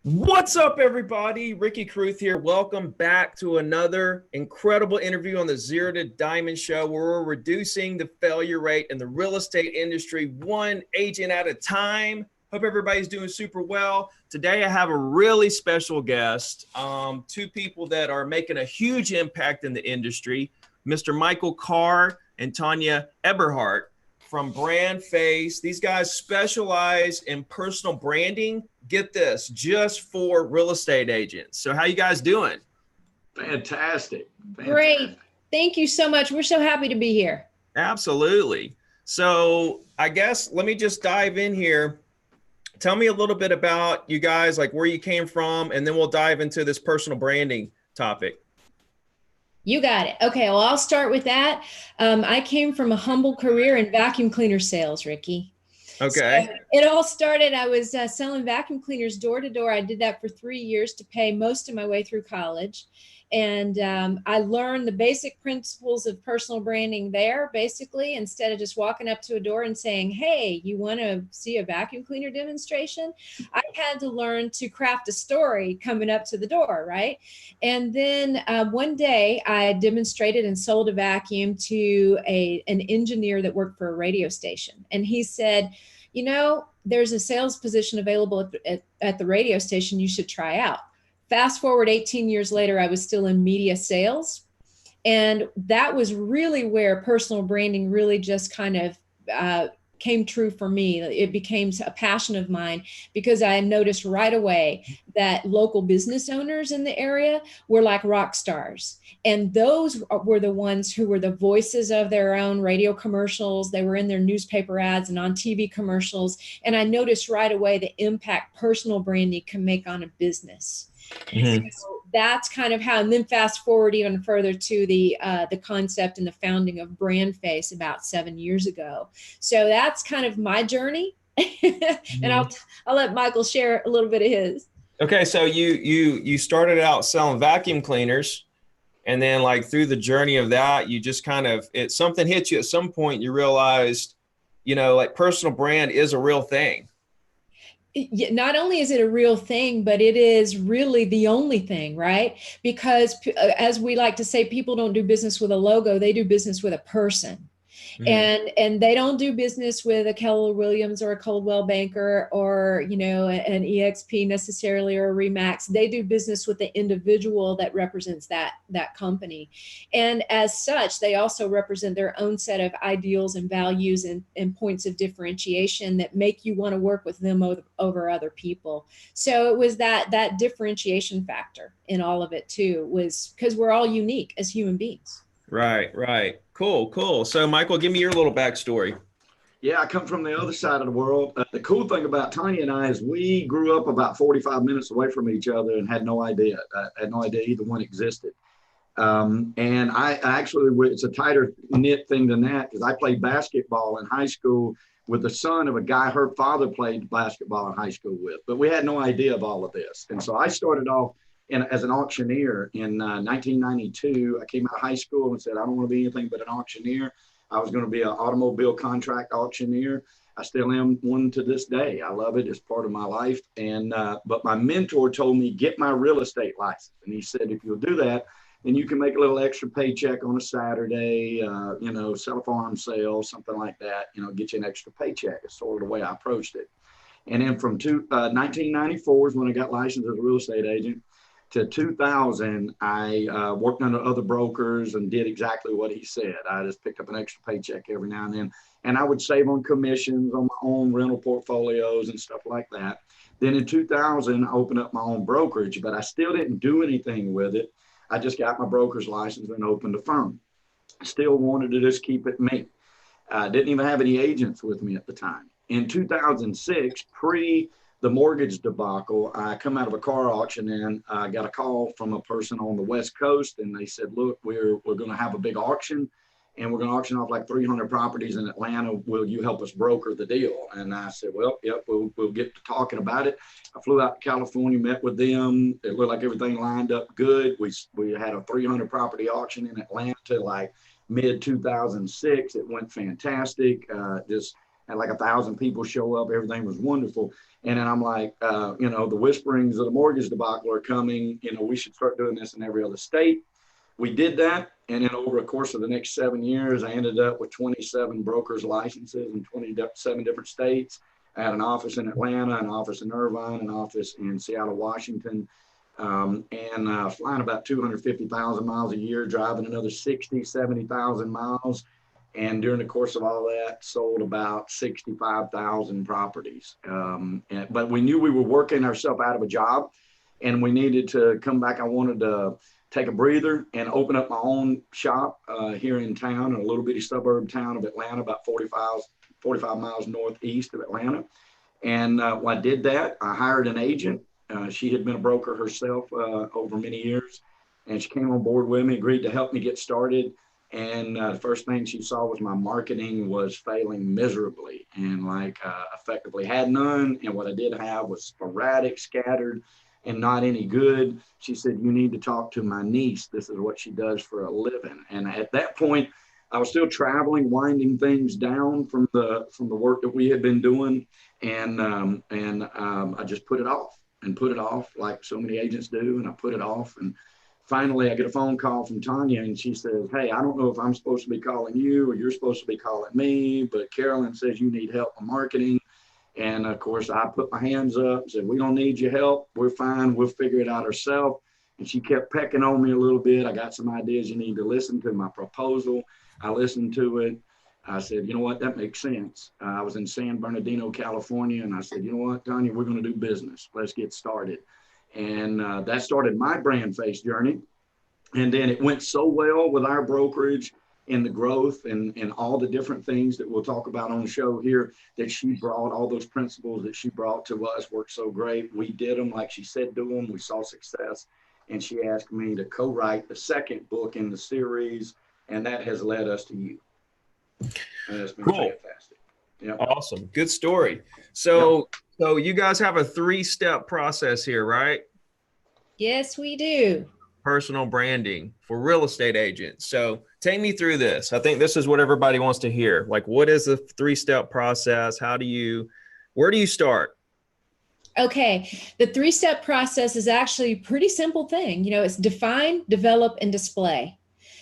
What's up, everybody? Ricky Kruth here. Welcome back to another incredible interview on the Zero to Diamond Show, where we're reducing the failure rate in the real estate industry one agent at a time. Hope everybody's doing super well. Today, I have a really special guest, two people that are making a huge impact in the industry, Mr. Michael Carr and Tonya Eberhart from Brand Face. These guys specialize in personal branding. Get this, just for real estate agents. So how you guys doing? Fantastic. Great. Thank you so much. We're so happy to be here. Absolutely. So I guess let me just dive in here. Tell me a little bit about you guys, like where you came from, and then we'll dive into this personal branding topic. You got it. Okay, well, I'll start with that. I came from a humble career in vacuum cleaner sales, Ricky. Okay. So it all started, I was selling vacuum cleaners door to door. I did that for 3 years to pay most of my way through college. And I learned the basic principles of personal branding there, basically, instead of just walking up to a door and saying, hey, you want to see a vacuum cleaner demonstration? I had to learn to craft a story coming up to the door, right? And then one day I demonstrated and sold a vacuum to an engineer that worked for a radio station. And he said, you know, there's a sales position available at the radio station you should try out. Fast forward 18 years later, I was still in media sales. And that was really where personal branding really just kind of came true for me. It became a passion of mine because I noticed right away that local business owners in the area were like rock stars. And those were the ones who were the voices of their own radio commercials. They were in their newspaper ads and on TV commercials. And I noticed right away the impact personal branding can make on a business. Mm-hmm. So that's kind of how, and then fast forward even further to the concept and the founding of Brand Face about 7 years ago. So that's kind of my journey. And I'll let Michael share a little bit of his. Okay, so you started out selling vacuum cleaners, and then like through the journey of that, you just kind of something hit you at some point. You realized, you know, like personal brand is a real thing. Not only is it a real thing, but it is really the only thing, right? Because as we like to say, people don't do business with a logo, they do business with a person. Mm-hmm. And they don't do business with a Keller Williams or a Coldwell Banker or, you know, an EXP necessarily or a Remax. They do business with the individual that represents that company. And as such, they also represent their own set of ideals and values and points of differentiation that make you want to work with them over other people. So it was that differentiation factor in all of it too, was because we're all unique as human beings. Right. Cool. So, Michael, give me your little backstory. Yeah, I come from the other side of the world. The cool thing about Tonya and I is we grew up about 45 minutes away from each other and had no idea. I had no idea either one existed. And I actually, it's a tighter knit thing than that because I played basketball in high school with the son of a guy her father played basketball in high school with. But we had no idea of all of this. And so I started off as an auctioneer in 1992. I came out of high school and said, I don't want to be anything but an auctioneer. I was going to be an automobile contract auctioneer. I still am one to this day. I love it. It's part of my life. And but my mentor told me, get my real estate license. And he said, if you'll do that, then you can make a little extra paycheck on a Saturday, you know, sell a farm sale, something like that, you know, get you an extra paycheck. It's sort of the way I approached it. And then from 1994 is when I got licensed as a real estate agent. To 2000, I worked under other brokers and did exactly what he said. I just picked up an extra paycheck every now and then. And I would save on commissions on my own rental portfolios and stuff like that. Then in 2000, I opened up my own brokerage, but I still didn't do anything with it. I just got my broker's license and opened a firm. I still wanted to just keep it me. I didn't even have any agents with me at the time. In 2006, the mortgage debacle, I come out of a car auction and I got a call from a person on the West Coast, and they said, look, we're going to have a big auction and we're going to auction off like 300 properties in Atlanta. Will you help us broker the deal? And I said, well, yep, we'll get to talking about it. I flew out to California, met with them. It looked like everything lined up good. We had a 300 property auction in Atlanta like mid 2006. It went fantastic. Just had like 1,000 people show up. Everything was wonderful. And then I'm like, you know, the whisperings of the mortgage debacle are coming. You know, we should start doing this in every other state. We did that. And then over the course of the next 7 years, I ended up with 27 brokers licenses in 27 different states. I had an office in Atlanta, an office in Irvine, an office in Seattle, Washington, and flying about 250,000 miles a year, driving another 60, 70,000 miles. And during the course of all that, sold about 65,000 properties. But we knew we were working ourselves out of a job and we needed to come back. I wanted to take a breather and open up my own shop here in town, in a little bitty suburb town of Atlanta, about 45 miles northeast of Atlanta. And when I did that, I hired an agent. She had been a broker herself over many years. And she came on board with me, agreed to help me get started. And the first thing she saw was my marketing was failing miserably and effectively had none. And what I did have was sporadic, scattered, and not any good. She said, you need to talk to my niece. This is what she does for a living. And at that point, I was still traveling, winding things down from the work that we had been doing. And I just put it off like so many agents do. And I put it off. And finally, I get a phone call from Tonya, and she says, hey, I don't know if I'm supposed to be calling you or you're supposed to be calling me, but Carolyn says you need help with marketing. And of course, I put my hands up and said, we don't need your help. We're fine. We'll figure it out ourselves. And she kept pecking on me a little bit. I got some ideas. You need to listen to my proposal. I listened to it. I said, you know what? That makes sense. I was in San Bernardino, California. And I said, you know what, Tonya, we're going to do business. Let's get started. And that started my brand face journey. And then it went so well with our brokerage and the growth and all the different things that we'll talk about on the show here, that she brought, all those principles that she brought to us worked so great. We did them like she said do them. We saw success. And she asked me to co-write the second book in the series. And that has led us to you. And it's been fantastic. Yeah. Awesome. Good story. So you guys have a 3-step process here, right? Yes, we do. Personal branding for real estate agents. So take me through this. I think this is what everybody wants to hear. Like, what is the 3-step process? Where do you start? Okay. The 3-step process is actually a pretty simple thing. You know, it's define, develop, and display.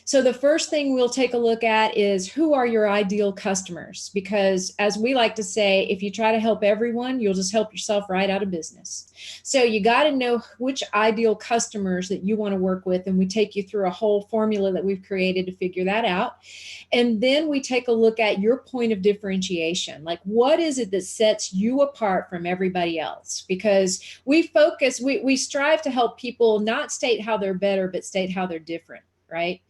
So the first thing we'll take a look at is, who are your ideal customers? Because as we like to say, if you try to help everyone, you'll just help yourself right out of business. So you got to know which ideal customers that you want to work with. And we take you through a whole formula that we've created to figure that out. And then we take a look at your point of differentiation. Like, what is it that sets you apart from everybody else? Because we strive to help people not state how they're better, but state how they're different, right?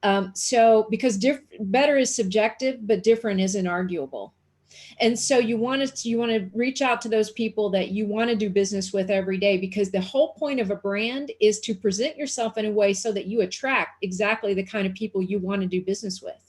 Because better is subjective, but different is inarguable. And so you want to reach out to those people that you want to do business with every day, because the whole point of a brand is to present yourself in a way so that you attract exactly the kind of people you want to do business with.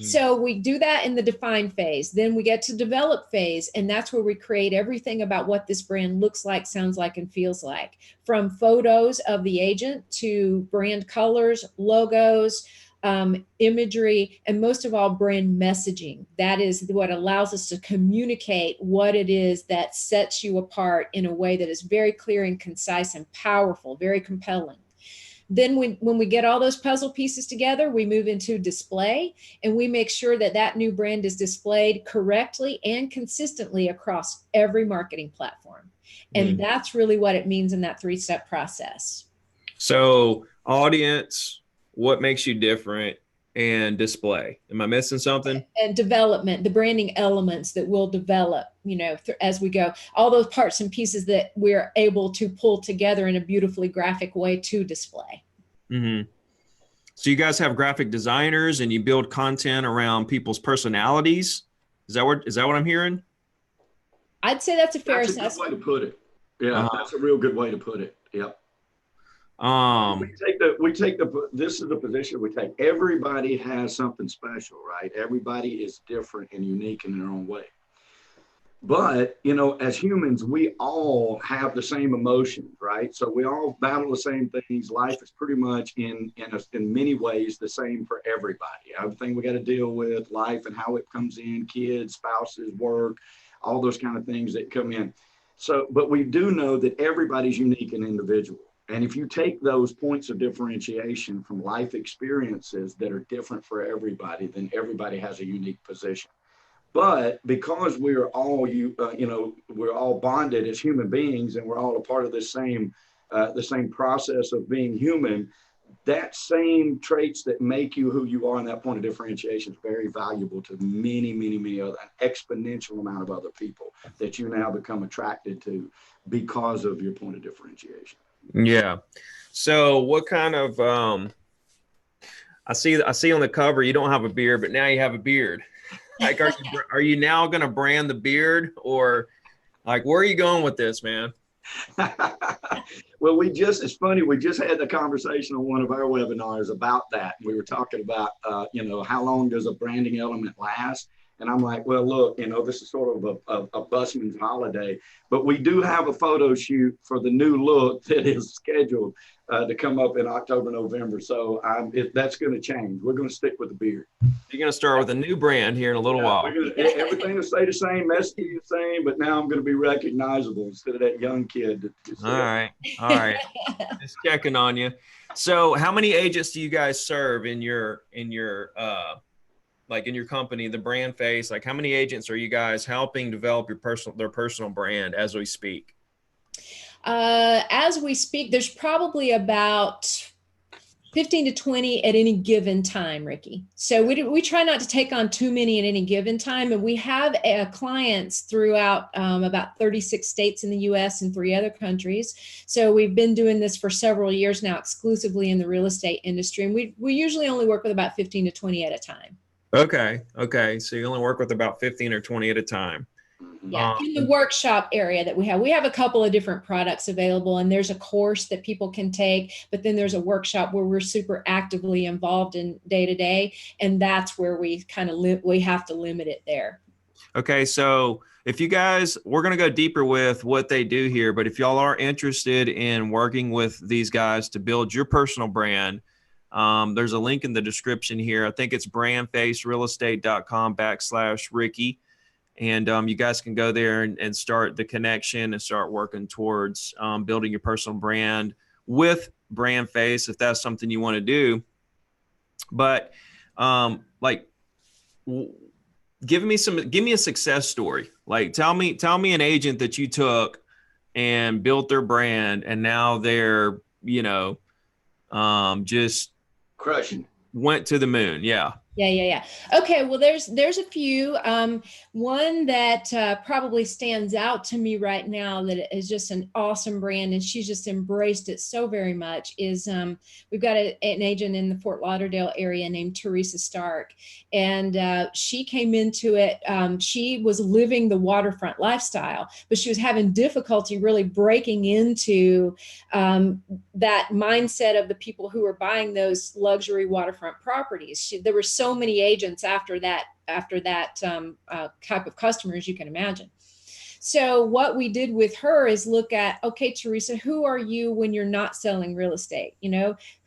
So we do that in the define phase. Then we get to develop phase. And that's where we create everything about what this brand looks like, sounds like, and feels like, from photos of the agent to brand colors, logos, imagery, and most of all, brand messaging. That is what allows us to communicate what it is that sets you apart in a way that is very clear and concise and powerful, very compelling. Then when we get all those puzzle pieces together, we move into display, and we make sure that that new brand is displayed correctly and consistently across every marketing platform. And that's really what it means in that 3-step process. So audience, what makes you different, and display. Am I missing something? And development, the branding elements that we'll develop, as we go, all those parts and pieces that we're able to pull together in a beautifully graphic way to display. Mm-hmm. So you guys have graphic designers and you build content around people's personalities. Is that what I'm hearing? I'd say that's a fair assessment. That's a good way to put it. Yeah, that's a real good way to put it. Yep. This is the position we take. Everybody has something special, right? Everybody is different and unique in their own way. But, you know, as humans, we all have the same emotions, right? So we all battle the same things. Life is pretty much in many ways the same for everybody. Everything we got to deal with, life and how it comes in, kids, spouses, work, all those kind of things that come in. So, but we do know that everybody's unique and individual. And if you take those points of differentiation from life experiences that are different for everybody, then everybody has a unique position. But because we are all we're all bonded as human beings, and we're all a part of the same process of being human. That same traits that make you who you are, and that point of differentiation is very valuable to many other, an exponential amount of other people that you now become attracted to because of your point of differentiation. Yeah. So what kind of I see on the cover you don't have a beard, but now you have a beard. Like, are you now going to brand the beard, or like, where are you going with this, man? Well, it's funny. We just had the conversation on one of our webinars about that. We were talking about, how long does a branding element last? And I'm like, well, look, this is sort of a busman's holiday, but we do have a photo shoot for the new look that is scheduled to come up in October, November. So that's going to change. We're going to stick with the beard. You're going to start with a new brand here in a little while. Everything will stay the same, message the same, but now I'm going to be recognizable instead of that young kid. All right. Just checking on you. So how many agents do you guys serve in your company, the brand face? Like, how many agents are you guys helping develop their personal brand as we speak? As we speak, there's probably about 15 to 20 at any given time, Ricky. So we try not to take on too many at any given time. And we have clients throughout about 36 states in the US and 3 other countries. So we've been doing this for several years now, exclusively in the real estate industry. And we usually only work with about 15 to 20 at a time. Okay. So you only work with about 15 or 20 at a time. Yeah, in the workshop area that we have a couple of different products available, and there's a course that people can take, but then there's a workshop where we're super actively involved in day to day, and that's where we kind of we have to limit it there. Okay, so if you guys, we're going to go deeper with what they do here, but if y'all are interested in working with these guys to build your personal brand, there's a link in the description here. I think it's brandfacerealestate.com/Ricky. And you guys can go there and start the connection and start working towards building your personal brand with Brand Face, if that's something you want to do. But give me a success story. Like, tell me an agent that you took and built their brand, and now they're just crushing, went to the moon. Yeah. Yeah. Okay. Well, there's a few. One that probably stands out to me right now that is just an awesome brand, and she's just embraced it so very much, is we've got an agent in the Fort Lauderdale area named Teresa Stark, and she came into it. She was living the waterfront lifestyle, but she was having difficulty really breaking into that mindset of the people who were buying those luxury waterfront properties. There were so many agents after that type of customers, you can imagine. So what we did with her is look at, okay, Teresa, who are you when you're not selling real estate?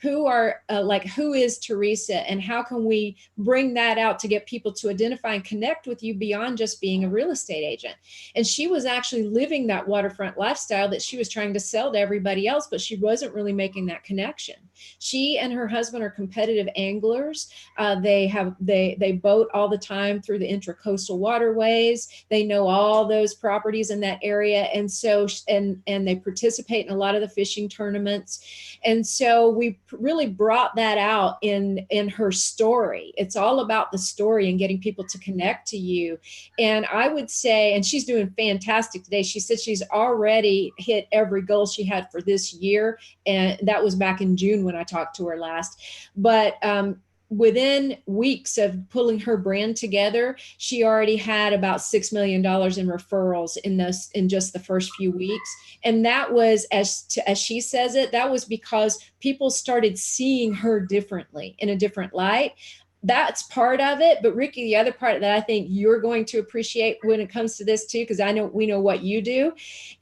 Who is Teresa, and how can we bring that out to get people to identify and connect with you beyond just being a real estate agent? And she was actually living that waterfront lifestyle that she was trying to sell to everybody else, but she wasn't really making that connection. She and her husband are competitive anglers. They boat all the time through the intracoastal waterways. They know all those properties in that area, and so and they participate in a lot of the fishing tournaments. And so we really brought that out in her story. It's all about the story and getting people to connect to you. And I would say, and she's doing fantastic today. She said she's already hit every goal she had for this year, and that was back in June when I talked to her last. But within weeks of pulling her brand together, she already had about $6 million in referrals in just the first few weeks. And that was, as she says it, that was because people started seeing her differently, in a different light. that's part of it. But Ricky, the other part that I think you're going to appreciate when it comes to this too, because I know we know what you do,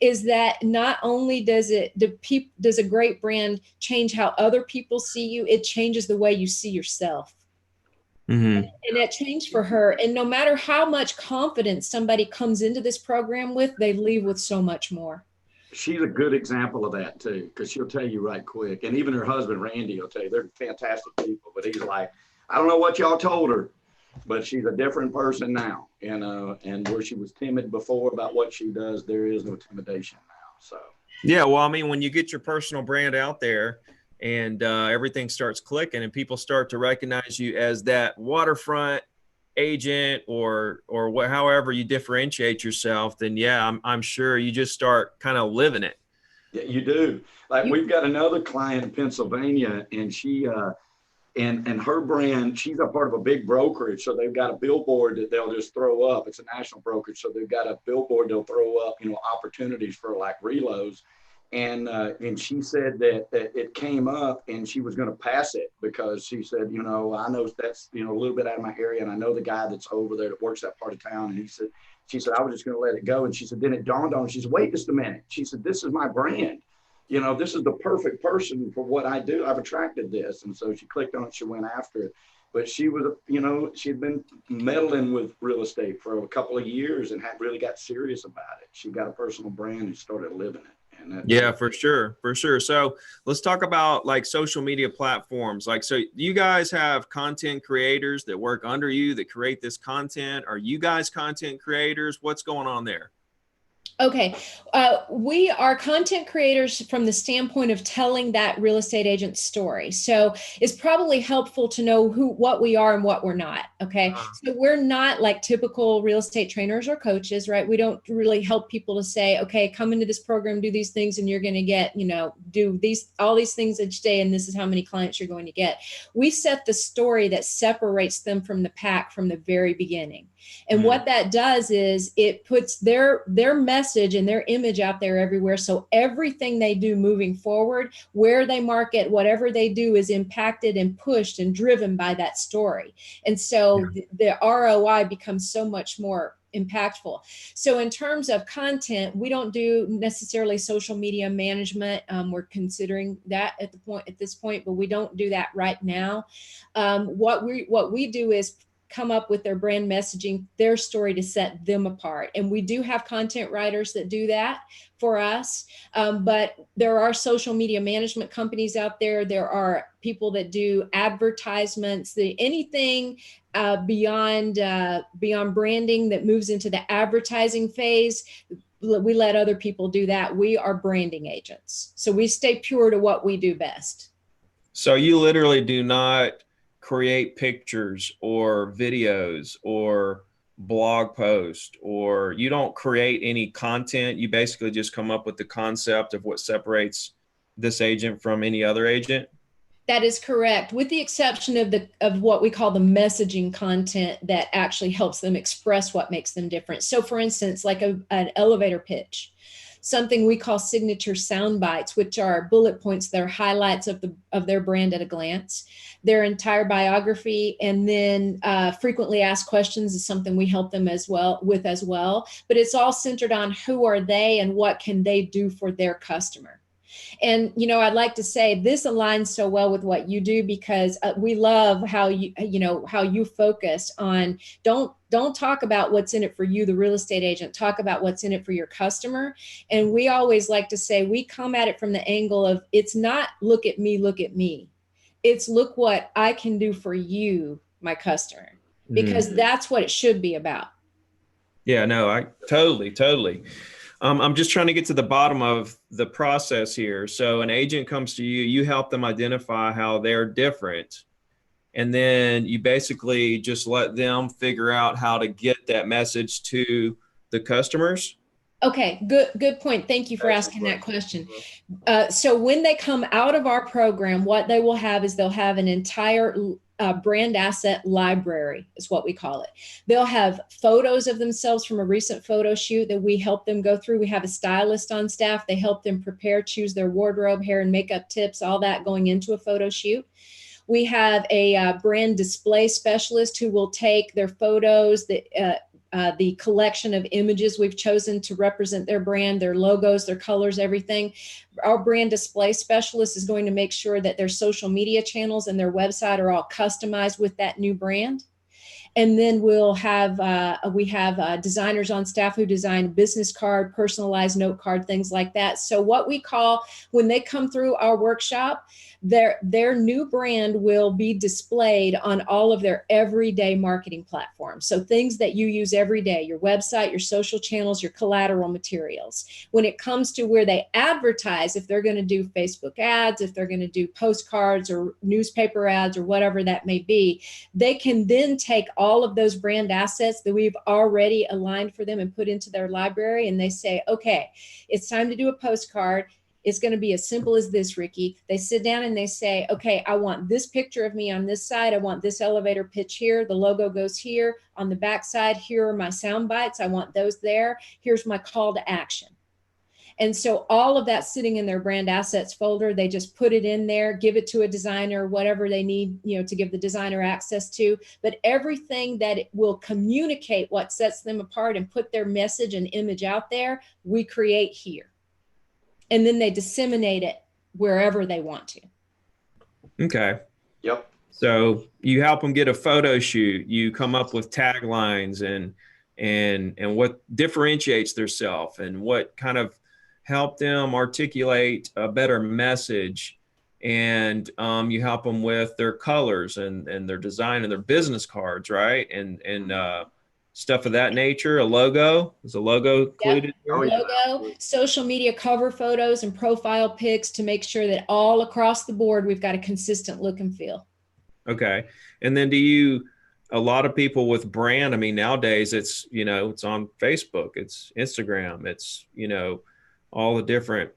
is that not only does a great brand change how other people see you, it changes the way you see yourself. And that changed for her. And no matter how much confidence somebody comes into this program with, they leave with so much more. She's a good example of that too, because she'll tell you right quick. And even her husband, Randy, will tell you they're fantastic people. But he's like, I don't know what y'all told her, but she's a different person now. And where she was timid before about what she does, there is no intimidation now. So yeah, well, I mean, when you get your personal brand out there and everything starts clicking and people start to recognize you as that waterfront agent or however you differentiate yourself, then yeah, I'm sure you just start kind of living it. Yeah, you do. Like we've got another client in Pennsylvania, and she and her brand, she's a part of a big brokerage, so they've got a billboard that they'll just throw up. It's a national brokerage, so they've got a billboard they'll throw up, opportunities for like reloads. And she said that it came up and she was going to pass it because she said, I know that's, a little bit out of my area. And I know the guy that's over there that works that part of town. And she said, I was just going to let it go. And she said, then it dawned on her. She said, wait just a minute. She said, this is my brand. This is the perfect person for what I do. I've attracted this. And so she clicked on it. She went after it. But she was, she'd been meddling with real estate for a couple of years and had really got serious about it. She got a personal brand and started living it. Yeah, for sure. So let's talk about like social media platforms. Like, so you guys have content creators that work under you that create this content. Are you guys content creators? What's going on there? Okay. We are content creators from the standpoint of telling that real estate agent story. So it's probably helpful to know what we are and what we're not. Okay. So we're not like typical real estate trainers or coaches, right? We don't really help people to say, okay, come into this program, do these things, and you're going to get, do all these things each day. And this is how many clients you're going to get. We set the story that separates them from the pack from the very beginning. And what that does is it puts their message and their image out there everywhere. So everything they do moving forward, where they market, whatever they do is impacted and pushed and driven by that story. And so the ROI becomes so much more impactful. So in terms of content, we don't do necessarily social media management. We're considering that at this point, but we don't do that right now. What we do is come up with their brand messaging, their story to set them apart. And we do have content writers that do that for us. But there are social media management companies out there. There are people that do advertisements, anything beyond branding that moves into the advertising phase. We let other people do that. We are branding agents. So we stay pure to what we do best. So you literally do not create pictures or videos or blog posts, or you don't create any content. You basically just come up with the concept of what separates this agent from any other agent. That is correct, with the exception of what we call the messaging content that actually helps them express what makes them different. So for instance, like an elevator pitch, something we call signature sound bites, which are bullet points that are highlights of their brand at a glance, their entire biography, and then frequently asked questions is something we help them as well. But it's all centered on who are they and what can they do for their customer. And, I'd like to say this aligns so well with what you do, because we love how you focus on don't talk about what's in it for you, the real estate agent, talk about what's in it for your customer. And we always like to say, we come at it from the angle of, it's not look at me. It's look what I can do for you, my customer, because that's what it should be about. Yeah, no, I totally. I'm just trying to get to the bottom of the process here. So an agent comes to you, you help them identify how they're different. And then you basically just let them figure out how to get that message to the customers. Okay, good point. Thank you for asking that question. So when they come out of our program, what they will have is they'll have an entire brand asset library is what we call it. They'll have photos of themselves from a recent photo shoot that we help them go through. We have a stylist on staff. They help them prepare, choose their wardrobe, hair and makeup tips, all that going into a photo shoot. We have a brand display specialist who will take their photos, the collection of images we've chosen to represent their brand, their logos, their colors, everything. Our brand display specialist is going to make sure that their social media channels and their website are all customized with that new brand. And then we have designers on staff who design business card, personalized note card, things like that. So what we call, when they come through our workshop, their new brand will be displayed on all of their everyday marketing platforms. So things that you use every day, your website, your social channels, your collateral materials. When it comes to where they advertise, if they're going to do Facebook ads, if they're going to do postcards or newspaper ads or whatever that may be, they can then take all of those brand assets that we've already aligned for them and put into their library. And they say, okay, it's time to do a postcard. It's going to be as simple as this, Ricky. They sit down and they say, okay, I want this picture of me on this side. I want this elevator pitch here. The logo goes here. On the back side, here are my sound bites. I want those there. Here's my call to action. And so all of that sitting in their brand assets folder, they just put it in there, give it to a designer, whatever they need, to give the designer access to. But everything that it will communicate what sets them apart and put their message and image out there, we create here. And then they disseminate it wherever they want to. Okay. Yep. So you help them get a photo shoot. You come up with taglines and what differentiates theirself and what kind of help them articulate a better message. And you help them with their colors and their design and their business cards, right? And stuff of that nature. A logo, is a logo included? Yep. Logo, social media cover photos and profile pics to make sure that all across the board, we've got a consistent look and feel. Okay. And then a lot of people with brand, I mean, nowadays it's, it's on Facebook, it's Instagram, it's, all the different,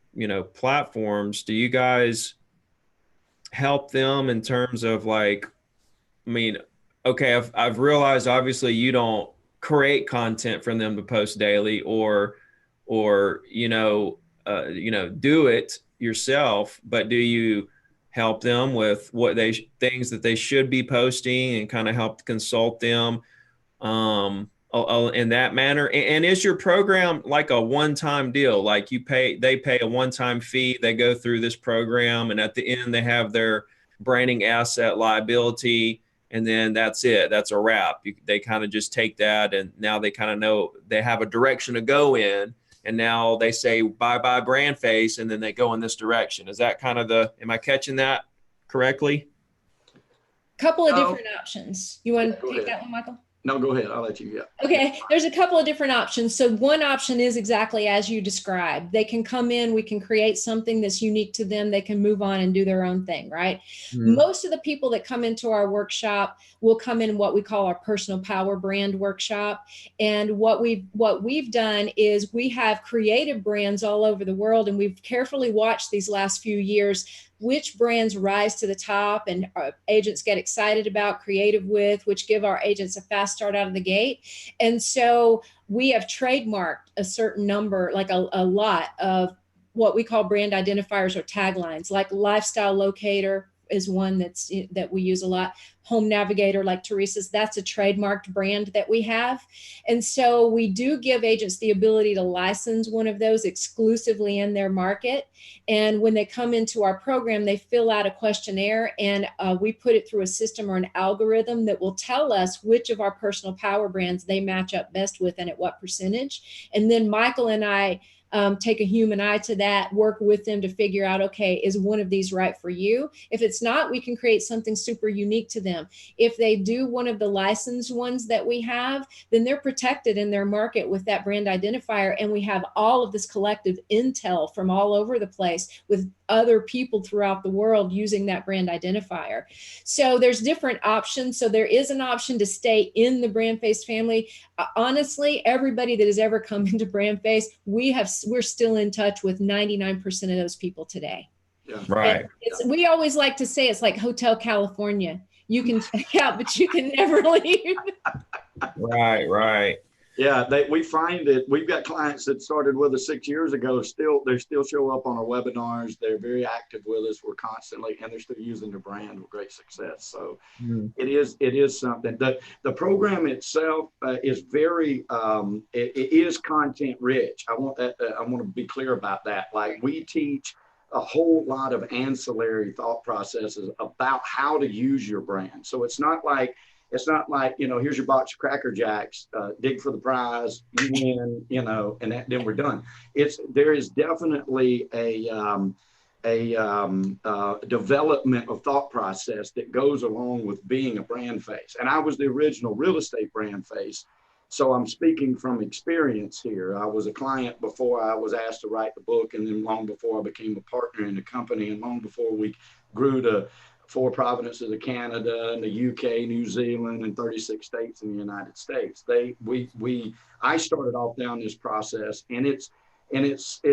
platforms. Do you guys help them in terms of okay, I've realized obviously you don't create content for them to post daily or do it yourself, but do you help them with things that they should be posting and kind of help consult them in that manner? And is your program like a one-time deal? Like they pay a one-time fee, they go through this program, and at the end they have their branding asset liability, and then that's it. That's a wrap. They kind of just take that, and now they kind of know they have a direction to go in, and now they say bye-bye brand face, and then they go in this direction. Is that kind of am I catching that correctly? Couple of different options. You want to take that one, Michael? No, go ahead. I'll let you. Yeah. Okay. There's a couple of different options. So one option is exactly as you described. They can come in, we can create something that's unique to them. They can move on and do their own thing, right? Mm-hmm. Most of the people that come into our workshop will come in what we call our personal power brand workshop. And what we've done is we have creative brands all over the world, and we've carefully watched these last few years which brands rise to the top and agents get excited about, creative with, which give our agents a fast start out of the gate. And so we have trademarked a certain number, like a lot of what we call brand identifiers or taglines, like lifestyle locator is one that we use a lot. Home navigator, like Teresa's, that's a trademarked brand that we have. And so we do give agents the ability to license one of those exclusively in their market. And when they come into our program, they fill out a questionnaire, and we put it through a system or an algorithm that will tell us which of our personal power brands they match up best with and at what percentage. And then Michael and I take a human eye to that, work with them to figure out, okay, is one of these right for you? If it's not, we can create something super unique to them. If they do one of the licensed ones that we have, then they're protected in their market with that brand identifier. And we have all of this collective intel from all over the place with other people throughout the world using that brand identifier. So there's different options. So there is an option to stay in the BrandFace family. Honestly, everybody that has ever come into BrandFace, we're still in touch with 99% of those people today. Yeah. Right. We always like to say it's like Hotel California. You can check out, but you can never leave. Right. Yeah, we find that we've got clients that started with us 6 years ago. They still show up on our webinars. They're very active with us. We're constantly, and they're still using their brand with great success. So it is something. The program itself is very it is content rich. I want to be clear about that. Like, we teach a whole lot of ancillary thought processes about how to use your brand. So it's not like, here's your box of Cracker Jacks, dig for the prize, you win, and then we're done. There is definitely a development of thought process that goes along with being a brand face. And I was the original real estate brand face. So I'm speaking from experience here. I was a client before I was asked to write the book, and then long before I became a partner in the company, and long before we grew to 4 provinces of Canada and the UK, New Zealand, and 36 states in the United States. I started off down this process, and it's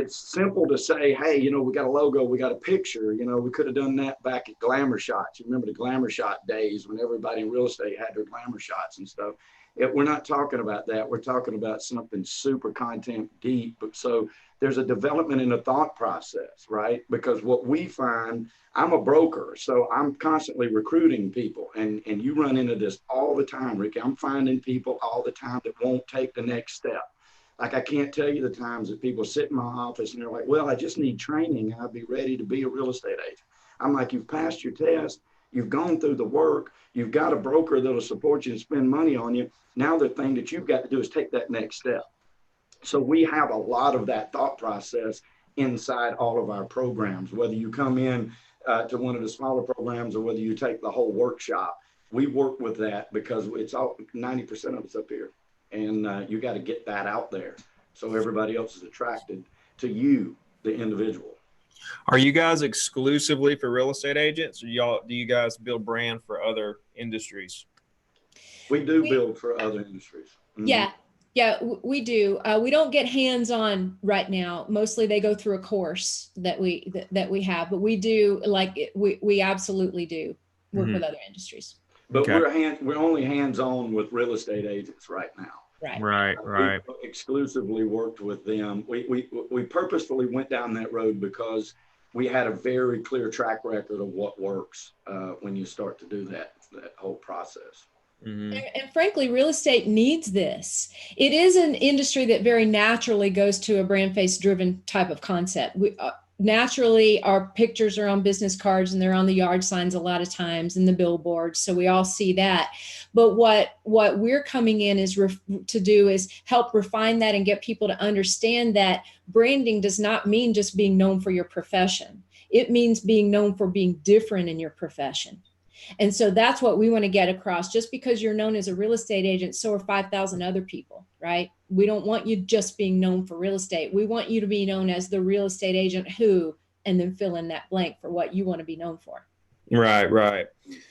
simple to say, hey, we got a logo, we got a picture, we could have done that back at Glamour Shots. You remember the Glamour Shot days when everybody in real estate had their Glamour Shots and stuff. We're not talking about that. We're talking about something super content deep. So there's a development in the thought process, right? Because what we find, I'm a broker, so I'm constantly recruiting people, and you run into this all the time, Ricky. I'm finding people all the time that won't take the next step. Like, I can't tell you the times that people sit in my office and they're like, well, I just need training. I'll be ready to be a real estate agent. I'm like, you've passed your test. You've gone through the work. You've got a broker that'll support you and spend money on you. Now the thing that you've got to do is take that next step. So we have a lot of that thought process inside all of our programs, whether you come in to one of the smaller programs or whether you take the whole workshop. We work with that because it's all 90% of it's up here. And you got to get that out there so everybody else is attracted to you, the individual. Are you guys exclusively for real estate agents, or do you guys build brand for other industries? We do build for other industries. Mm-hmm. Yeah, we do. We don't get hands-on right now. Mostly they go through a course that we have, but we do, we absolutely do work with other industries. But we're only hands-on with real estate agents right now. Right. We exclusively worked with them. We purposefully went down that road because we had a very clear track record of what works when you start to do that whole process. Mm-hmm. And frankly, real estate needs this. It is an industry that very naturally goes to a brand face driven type of concept. Naturally, our pictures are on business cards and they're on the yard signs a lot of times and the billboards. So we all see that. But what we're coming in to do is help refine that and get people to understand that branding does not mean just being known for your profession. It means being known for being different in your profession. And so that's what we want to get across. Just because you're known as a real estate agent, so are 5,000 other people, right? We don't want you just being known for real estate. We want you to be known as the real estate agent who, and then fill in that blank for what you want to be known for. Right.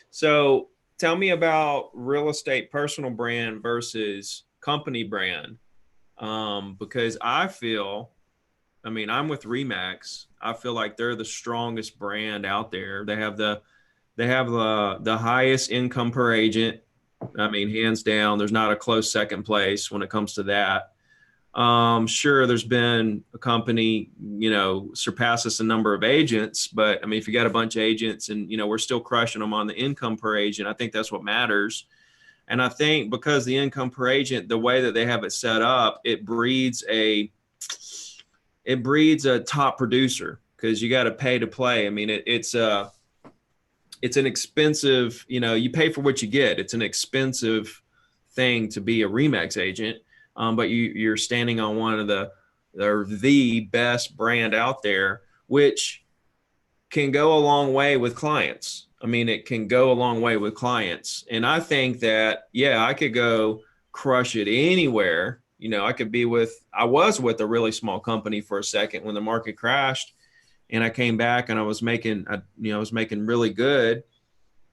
So tell me about real estate personal brand versus company brand. Because I'm with Remax. I feel like they're the strongest brand out there. They have the highest income per agent. Hands down, there's not a close second place when it comes to that. Sure, there's been a company, surpasses a number of agents, but if you got a bunch of agents and, we're still crushing them on the income per agent, I think that's what matters. And I think because the income per agent, the way that they have it set up, it breeds a top producer because you got to pay to play. It's an expensive, you pay for what you get. It's an expensive thing to be a Remax agent, but you're standing on one of the best brand out there, which can go a long way with clients. It can go a long way with clients. And I think that, I could go crush it anywhere. I was with a really small company for a second when the market crashed. And I came back and I was making really good.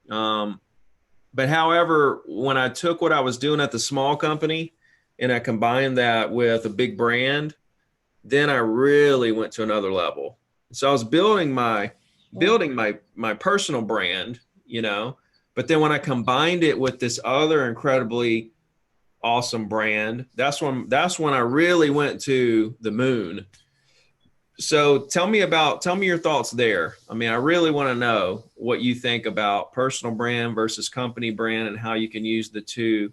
But however, when I took what I was doing at the small company and I combined that with a big brand, then I really went to another level. So I was building my personal brand, but then when I combined it with this other incredibly awesome brand. That's when I really went to the moon. So tell me your thoughts there. I mean, I really want to know what you think about personal brand versus company brand and how you can use the two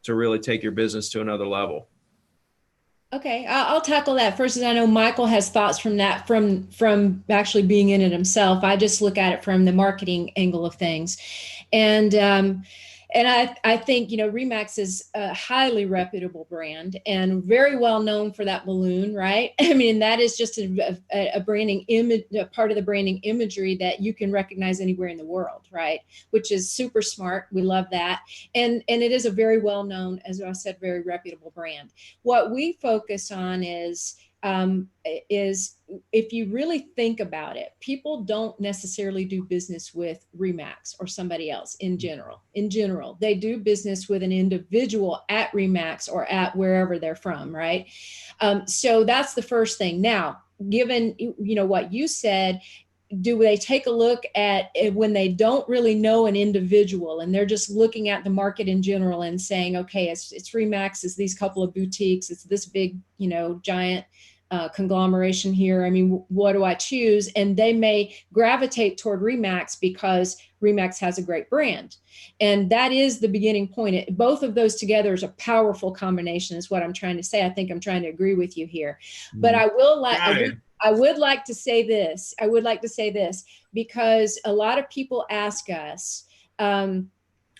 to really take your business to another level. Okay, I'll tackle that first. As I know Michael has thoughts from that, from actually being in it himself. I just look at it from the marketing angle of things, and I think, Remax is a highly reputable brand and very well known for that balloon, right? I mean, that is just a branding image, a part of the branding imagery that you can recognize anywhere in the world, right? Which is super smart. We love that, and it is a very well known, as I said, very reputable brand. What we focus on is if you really think about it, people don't necessarily do business with Remax or somebody else in general. In general, they do business with an individual at Remax or at wherever they're from, right? So that's the first thing. Now, given what you said, do they take a look at it when they don't really know an individual and they're just looking at the market in general and saying, okay, it's Remax, it's these couple of boutiques, it's this big, giant conglomeration here. I mean, what do I choose? And they may gravitate toward Remax because Remax has a great brand. And that is the beginning point. Both of those together is a powerful combination, is what I'm trying to say. I think I'm trying to agree with you here. But I would like to say this. I would like to say this because a lot of people ask us,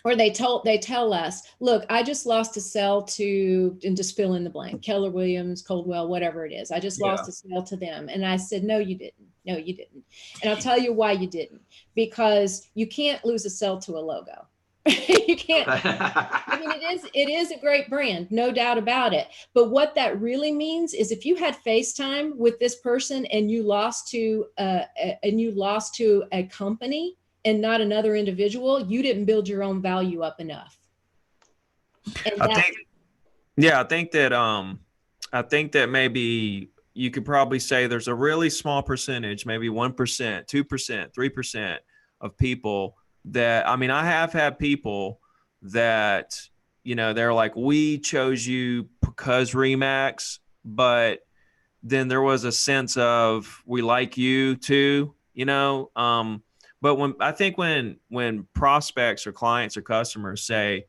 or they tell us, look, I just lost a sale to, and just fill in the blank, Keller Williams, Coldwell, whatever it is. I just lost a sale to them. And I said, no, you didn't. No, you didn't. And I'll tell you why you didn't, because you can't lose a sale to a logo. You can't. I mean, it is a great brand, no doubt about it. But what that really means is if you had FaceTime with this person and you lost to a company and not another individual, you didn't build your own value up enough. I think that maybe you could probably say there's a really small percentage, maybe 1%, 2%, 3% of people that, I mean, I have had people that, they're like, we chose you because Remax, but then there was a sense of we like you too, but when prospects or clients or customers say,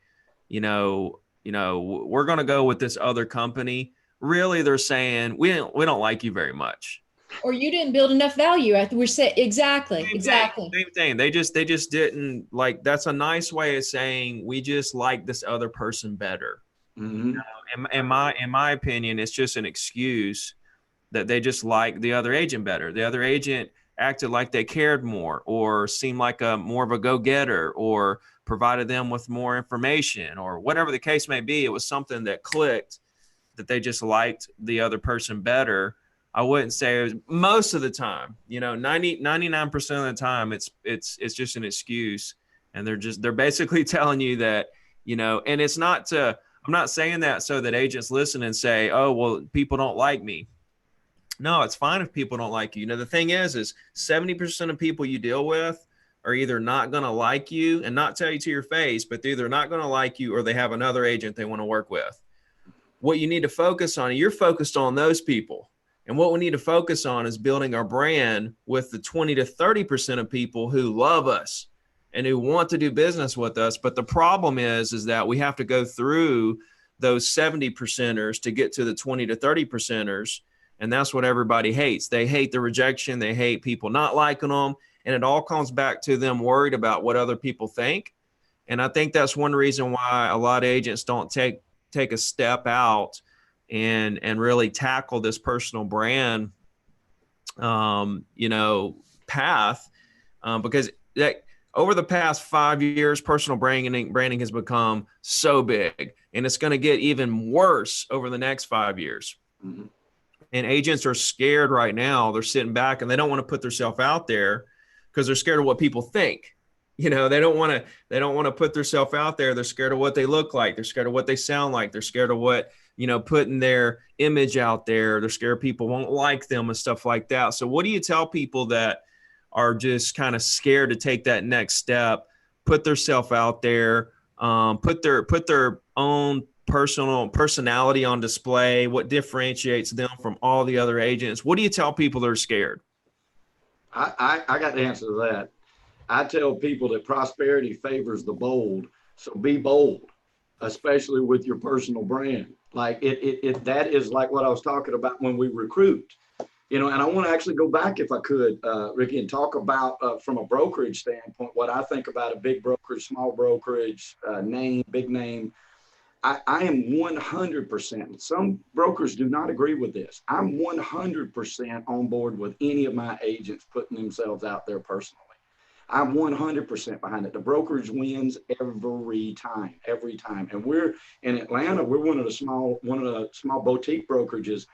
we're going to go with this other company, really they're saying we don't like you very much, or you didn't build enough value. We're saying exactly. Same thing. They just didn't like. That's a nice way of saying we just like this other person better. Mm-hmm. In my opinion, it's just an excuse that they just like the other agent better. The other agent acted like they cared more, or seemed like more of a go-getter, or provided them with more information, or whatever the case may be. It was something that clicked, that they just liked the other person better. I wouldn't say it was most of the time, 99% of the time, it's just an excuse. And they're basically telling you that, and it's not I'm not saying that so that agents listen and say, oh, well, people don't like me. No, it's fine if people don't like you. The thing is 70% of people you deal with are either not going to like you and not tell you to your face, but they're either not going to like you or they have another agent they want to work with. What you need to focus on, you're focused on those people. And what we need to focus on is building our brand with the 20 to 30% of people who love us and who want to do business with us. But the problem is that we have to go through those 70%ers to get to the 20 to 30%ers. And that's what everybody hates. They hate the rejection. They hate people not liking them. And it all comes back to them worried about what other people think. And I think that's one reason why a lot of agents don't take a step out and really tackle this personal brand, path, because over the past 5 years, personal branding has become so big, and it's going to get even worse over the next 5 years. Mm-hmm. And agents are scared right now. They're sitting back and they don't want to put themselves out there because they're scared of what people think. They don't want to put themselves out there. They're scared of what they look like. They're scared of what they sound like. They're scared of what, putting their image out there. They're scared people won't like them and stuff like that. So what do you tell people that are just kind of scared to take that next step, put themselves out there, put their own personality on display? What differentiates them from all the other agents? What do you tell people that are scared? I got the answer to that. I tell people that prosperity favors the bold. So be bold, especially with your personal brand. Like that is like what I was talking about when we recruit. And I want to actually go back, if I could, Ricky, and talk about from a brokerage standpoint, what I think about a big brokerage, small brokerage, name, big name. I am 100%. Some brokers do not agree with this. I'm 100% on board with any of my agents putting themselves out there personally. I'm 100% behind it. The brokerage wins every time. And we're in Atlanta. We're one of the small boutique brokerages.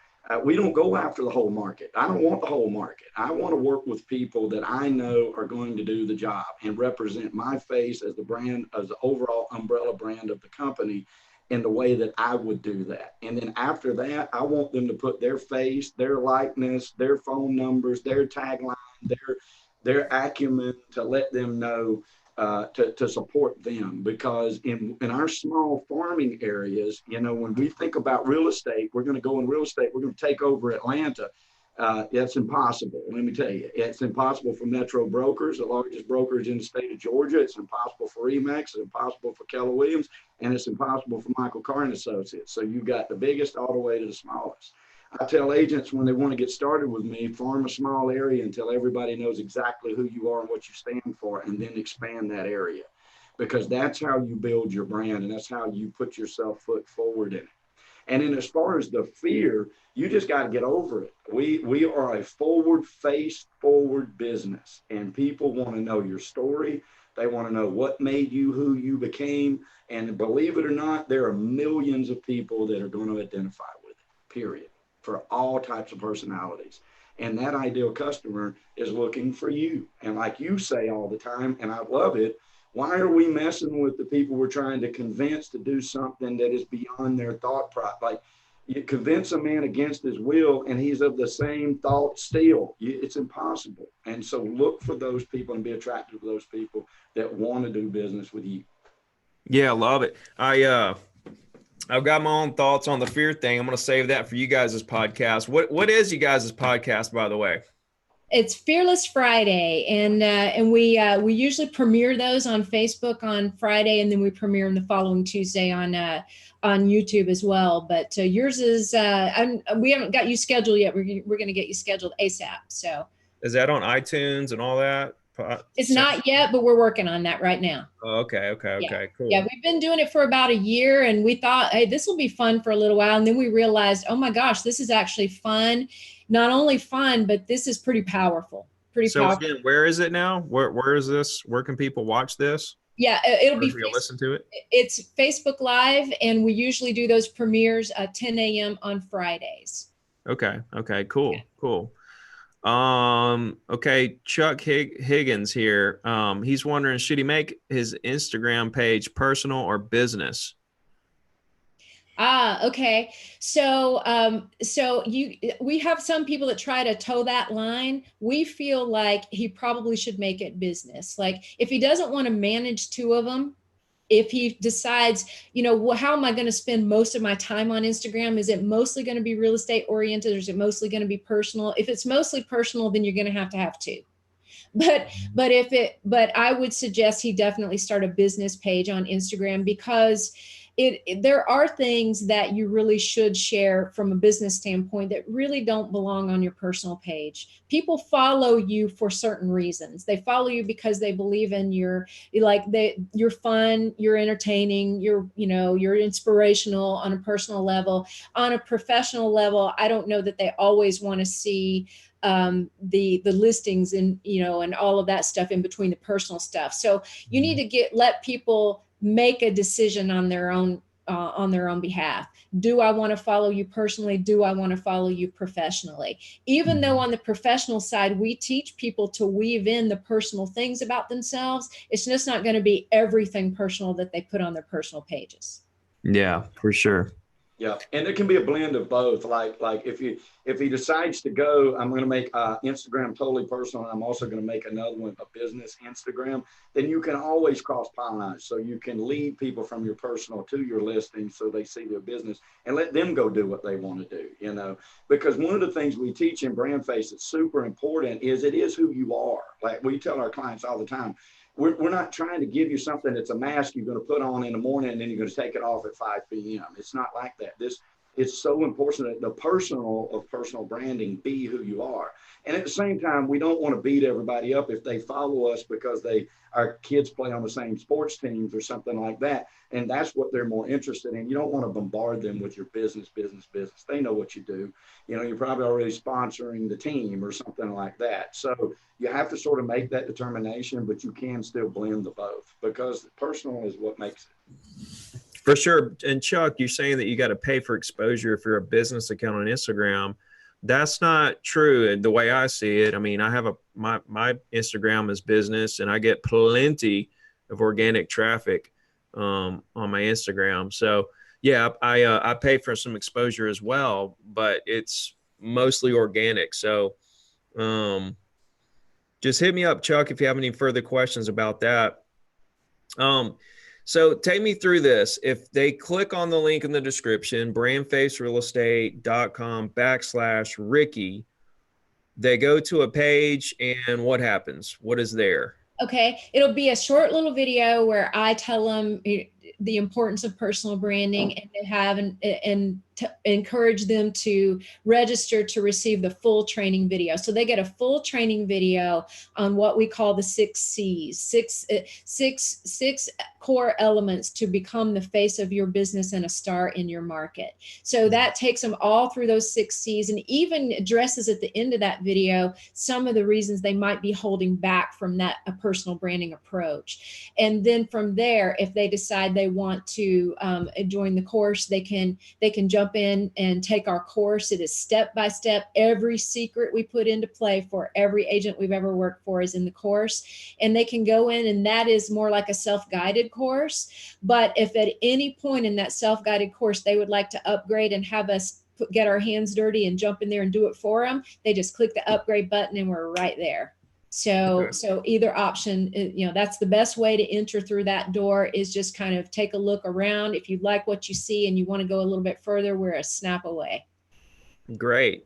We don't go after the whole market. I don't want the whole market. I want to work with people that I know are going to do the job and represent my face as the brand, as the overall umbrella brand of the company in the way that I would do that. And then after that, I want them to put their face, their likeness, their phone numbers, their tagline, their acumen to let them know to support them. Because in our small farming areas, when we think about real estate, we're going to go in real estate, we're going to take over Atlanta. That's impossible. Let me tell you, it's impossible for Metro Brokers, the largest brokerage in the state of Georgia. It's impossible for Remax. It's impossible for Keller Williams, and it's impossible for Michael Carr and Associates. So you've got the biggest all the way to the smallest. I tell agents when they want to get started with me, farm a small area until everybody knows exactly who you are and what you stand for, and then expand that area, because that's how you build your brand, and that's how you put yourself foot forward in it. And then as far as the fear, you just got to get over it. We are a forward business, and people want to know your story. They want to know what made you who you became. And believe it or not, there are millions of people that are going to identify with it, period, for all types of personalities. And that ideal customer is looking for you. And like you say all the time, and I love it, why are we messing with the people we're trying to convince to do something that is beyond their thought process? Like, you convince a man against his will and he's of the same thought still. It's impossible. And so look for those people and be attracted to those people that want to do business with you. Yeah, I love it. I've got my own thoughts on the fear thing. I'm going to save that for you guys' podcast. What is you guys' podcast, by the way? It's Fearless Friday, and we usually premiere those on Facebook on Friday, and then we premiere them the following Tuesday on YouTube as well. But yours is we haven't got you scheduled yet. We're going to get you scheduled ASAP. So is that on iTunes and all that? It's not yet, but we're working on that right now. Oh, okay, cool. Yeah, we've been doing it for about a year, and we thought, hey, this will be fun for a little while, and then we realized, oh my gosh, this is actually fun. Not only fun, but this is pretty powerful. So again, where is it now? Where is this? Where can people watch this? Yeah, it'll be listen to it. It's Facebook Live, and we usually do those premieres at 10 a.m. on Fridays. Okay, cool. Okay, Chuck Higgins here. He's wondering, should he make his Instagram page personal or business? Okay. So we have some people that try to toe that line. We feel like he probably should make it business. Like, if he doesn't want to manage two of them, if he decides, how am I going to spend most of my time on Instagram? Is it mostly going to be real estate oriented, or is it mostly going to be personal? If it's mostly personal, then you're going to have two. But I would suggest he definitely start a business page on Instagram, because there are things that you really should share from a business standpoint that really don't belong on your personal page. People follow you for certain reasons. They follow you because they believe in you're fun, you're entertaining, you're inspirational on a personal level. On a professional level, I don't know that they always want to see the listings and all of that stuff in between the personal stuff. So you need to let people make a decision on their own behalf. Do I want to follow you personally? Do I want to follow you professionally? Even though on the professional side, we teach people to weave in the personal things about themselves, it's just not going to be everything personal that they put on their personal pages. Yeah, for sure. Yeah, and it can be a blend of both. Like if he decides to go, I'm going to make Instagram totally personal. And I'm also going to make another one, a business Instagram. Then you can always cross pollinate, so you can lead people from your personal to your listing, so they see their business and let them go do what they want to do. You know, because one of the things we teach in Brand Face that's super important is it is who you are. Like we tell our clients all the time. We're not trying to give you something that's a mask you're going to put on in the morning and then you're going to take it off at 5 p.m. It's not like that. It's so important that the personal branding be who you are. And at the same time, we don't want to beat everybody up if they follow us because our kids play on the same sports teams or something like that. And that's what they're more interested in. You don't want to bombard them with your business. They know what you do. You know, you're probably already sponsoring the team or something like that. So you have to sort of make that determination, but you can still blend the both because personal is what makes it. For sure. And Chuck, you're saying that you got to pay for exposure if you're a business account on Instagram. That's not true. And the way I see it, I mean, I have my Instagram is business and I get plenty of organic traffic on my Instagram. So yeah, I pay for some exposure as well, but it's mostly organic. So just hit me up, Chuck, if you have any further questions about that. So take me through this. If they click on the link in the description, brandfacerealestate.com/Ricky, they go to a page and what happens? What is there? Okay. It'll be a short little video where I tell them the importance of personal branding and to have and to encourage them to register to receive the full training video. So they get a full training video on what we call the 6 C's, six core elements to become the face of your business and a star in your market. So that takes them all through those 6 C's and even addresses at the end of that video some of the reasons they might be holding back from a personal branding approach. And then from there, if they decide they want to join the course, they can jump in and take our course. It is step by step. Every secret we put into play for every agent we've ever worked for is in the course, and they can go in, and that is more like a self-guided course. But if at any point in that self-guided course they would like to upgrade and have us get our hands dirty and jump in there and do it for them, they just click the upgrade button and we're right there. So either option, that's the best way to enter through that door, is just kind of take a look around. If you like what you see and you want to go a little bit further, we're a snap away. Great.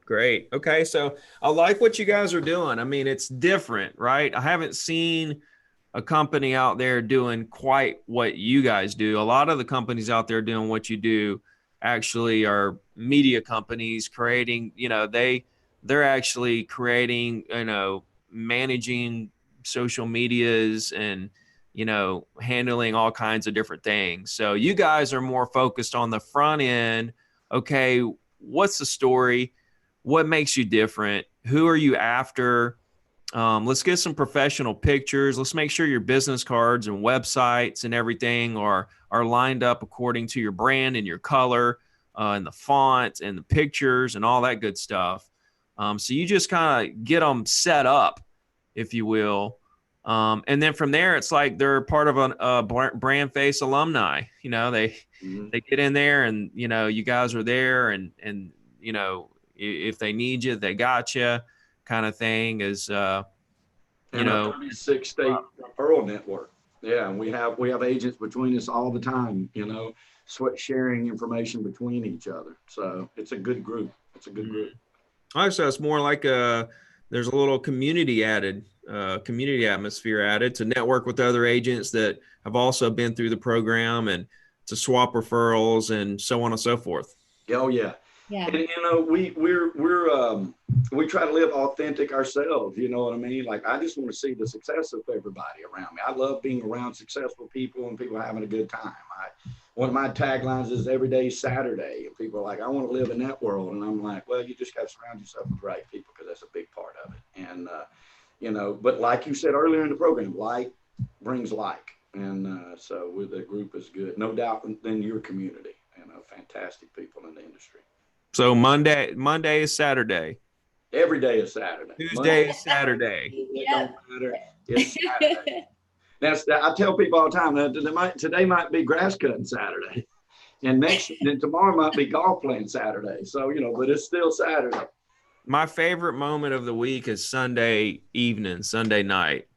Okay. So I like what you guys are doing. I mean, it's different, right? I haven't seen a company out there doing quite what you guys do. A lot of the companies out there doing what you do actually are media companies creating, they're actually creating, managing social medias and, handling all kinds of different things. So you guys are more focused on the front end. Okay, what's the story? What makes you different? Who are you after? Let's get some professional pictures. Let's make sure your business cards and websites and everything are lined up according to your brand and your color and the font and the pictures and all that good stuff. So you just kind of get them set up, if you will. And then from there, it's like they're part of a Brand Face alumni. They get in there and, you guys are there and if they need you, they got you, kind of thing is, a 36-state referral network. Yeah. And we have agents between us all the time, sharing information between each other. So it's a good group. So it's more like there's a little community atmosphere added to network with other agents that have also been through the program and to swap referrals and so on and so forth. Oh yeah. Yeah. And we try to live authentic ourselves. You know what I mean? Like, I just want to see the success of everybody around me. I love being around successful people and people having a good time. One of my taglines is every day Saturday, and people are like, I want to live in that world. And I'm like, well, you just got to surround yourself with the right people, because that's a big part of it. And, but like you said earlier in the program, like brings like. And so with the group is good. No doubt in your community, fantastic people in the industry. So Monday is Saturday. Every day is Saturday. Tuesday is Saturday. It don't matter. It's Saturday. I tell people all the time that today might be grass cutting Saturday. And then tomorrow might be golf playing Saturday. So, but it's still Saturday. My favorite moment of the week is Sunday evening, Sunday night.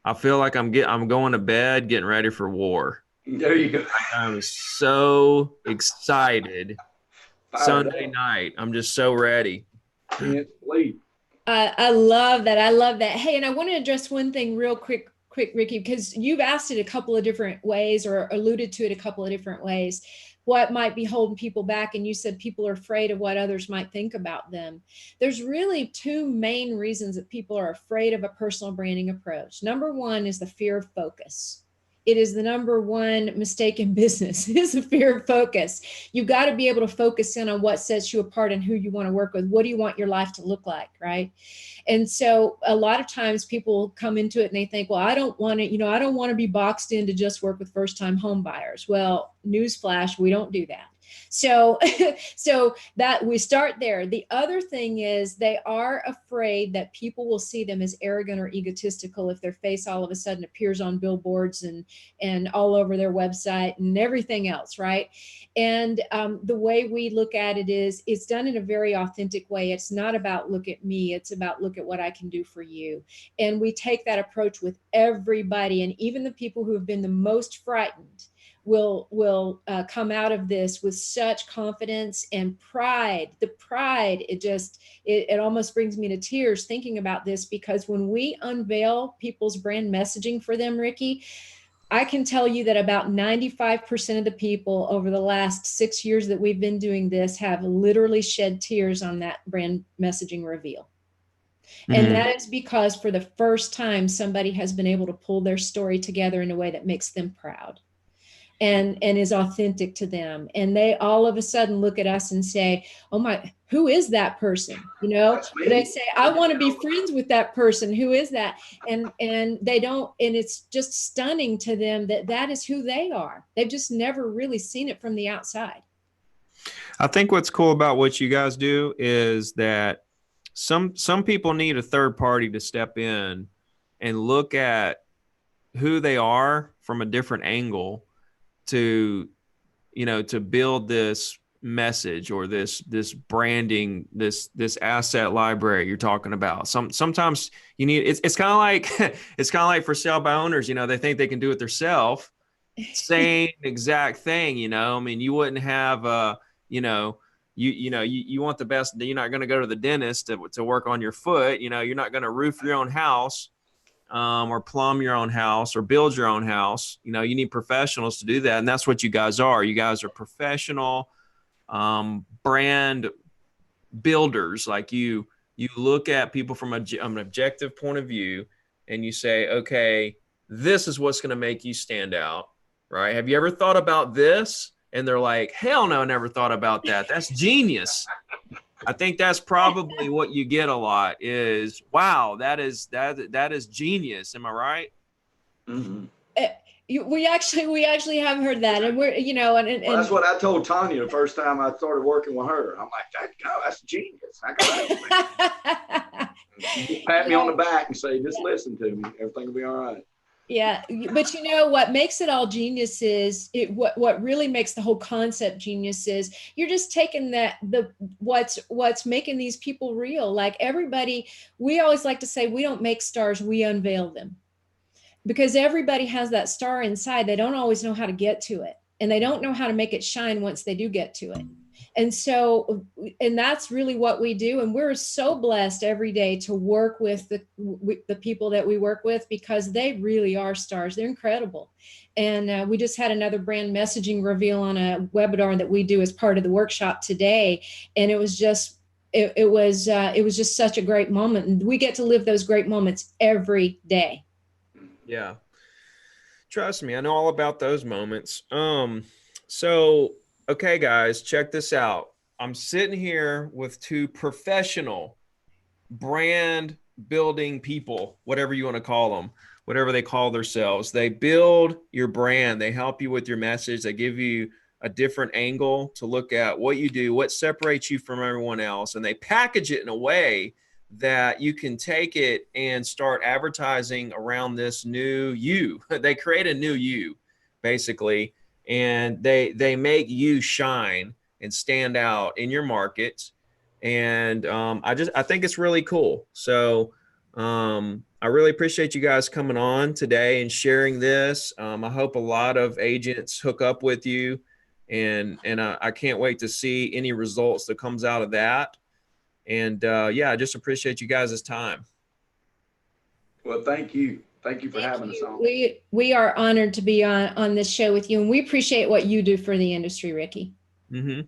I feel like I'm going to bed, getting ready for war. There you go. I'm so excited. Sunday night. I'm just so ready. Can't sleep. I love that. I love that. Hey, and I want to address one thing real quick, Ricky, because you've asked it a couple of different ways or alluded to it a couple of different ways. What might be holding people back? And you said people are afraid of what others might think about them. There's really two main reasons that people are afraid of a personal branding approach. Number one is the fear of focus. It is the number one mistake in business is the fear of focus. You've got to be able to focus in on what sets you apart and who you want to work with. What do you want your life to look like, right? And so a lot of times people come into it and they think, well, I don't want to, I don't want to be boxed in to just work with first-time home buyers. Well, newsflash, we don't do that. So that we start there. The other thing is they are afraid that people will see them as arrogant or egotistical if their face all of a sudden appears on billboards and all over their website and everything else, right? And the way we look at it is it's done in a very authentic way. It's not about look at me. It's about look at what I can do for you. And we take that approach with everybody. And even the people who have been the most frightened will come out of this with such confidence and pride. The pride, it almost brings me to tears thinking about this, because when we unveil people's brand messaging for them, Ricky, I can tell you that about 95% of the people over the last 6 years that we've been doing this have literally shed tears on that brand messaging reveal. And that is because for the first time, somebody has been able to pull their story together in a way that makes them proud and is authentic to them. And they all of a sudden look at us and say, oh my, who is that person? They say, I want to be friends with that person. Who is that? And they don't, and it's just stunning to them that is who they are. They've just never really seen it from the outside. I think what's cool about what you guys do is that some people need a third party to step in and look at who they are from a different angle to build this message or this branding, this asset library you're talking about. Sometimes you need, it's kind of like for sale by owners, they think they can do it themselves. Same exact thing, I mean, you wouldn't have you want the best. You're not going to go to the dentist to work on your foot. You're not going to roof your own house. Or plumb your own house or build your own house. You need professionals to do that. And that's what you guys are. You guys are professional brand builders. Like you look at people from an objective point of view and you say, okay, this is what's going to make you stand out, right? Have you ever thought about this? And they're like, hell no, I never thought about that. That's genius. I think that's probably what you get a lot is, wow, that is genius. Am I right? Mm-hmm. We actually have heard that, and we're and that's what I told Tonya the first time I started working with her. I'm like, that's genius. Just pat me on the back and say, just listen to me. Everything will be all right. Yeah, but what makes it all genius is what really makes the whole concept genius is you're just taking what's making these people real. Like everybody, we always like to say we don't make stars, we unveil them, because everybody has that star inside. They don't always know how to get to it, and they don't know how to make it shine once they do get to it. And so, and that's really what we do. And we're so blessed every day to work with the people that we work with, because they really are stars. They're incredible. And we just had another brand messaging reveal on a webinar that we do as part of the workshop today. And it was just such a great moment. And we get to live those great moments every day. Yeah. Trust me, I know all about those moments. So, okay, guys, check this out. I'm sitting here with two professional brand building people, whatever you want to call them, whatever they call themselves. They build your brand. They help you with your message. They give you a different angle to look at what you do, what separates you from everyone else. And they package it in a way that you can take it and start advertising around this new you. They create a new you, basically. and they make you shine and stand out in your markets. And I think it's really cool. So I really appreciate you guys coming on today and sharing this. I hope a lot of agents hook up with you, and I can't wait to see any results that comes out of that. And I just appreciate you guys' time. Well, thank you. Thank you for having us on. We are honored to be on this show with you, and we appreciate what you do for the industry, Ricky. Mm-hmm.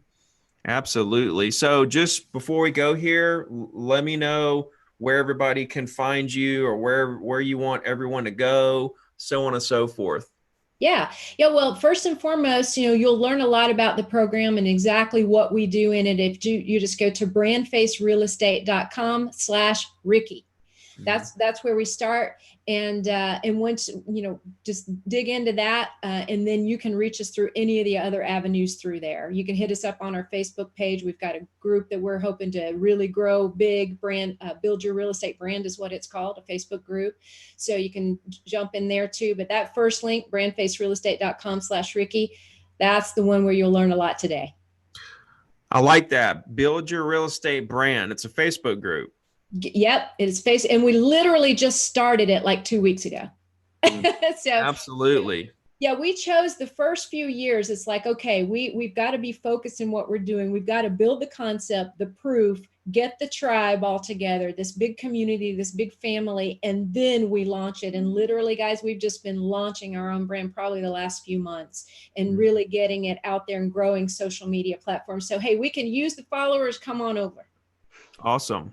Absolutely. So just before we go here, let me know where everybody can find you, or where you want everyone to go, so on and so forth. Yeah. Well, first and foremost, you'll learn a lot about the program and exactly what we do in it. If you just go to brandfacerealestate.com/Ricky. That's where we start. And once, just dig into that, and then you can reach us through any of the other avenues through there. You can hit us up on our Facebook page. We've got a group that we're hoping to really grow big. Brand, Build Your Real Estate Brand is what it's called, a Facebook group. So you can jump in there too. But that first link, brandfacerealestate.com/Ricky, that's the one where you'll learn a lot today. I like that. Build Your Real Estate Brand. It's a Facebook group. Yep, it is Facebook, and we literally just started it like 2 weeks ago. So absolutely. Yeah, we chose the first few years. It's like, okay, we've got to be focused in what we're doing. We've got to build the concept, the proof, get the tribe all together, this big community, this big family, and then we launch it. And literally, guys, we've just been launching our own brand probably the last few months and really getting it out there and growing social media platforms. So, hey, we can use the followers. Come on over. Awesome.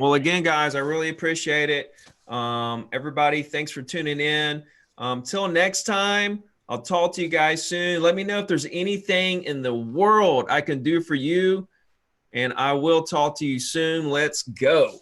Well, again, guys, I really appreciate it. Everybody, thanks for tuning in. Till next time, I'll talk to you guys soon. Let me know if there's anything in the world I can do for you, and I will talk to you soon. Let's go.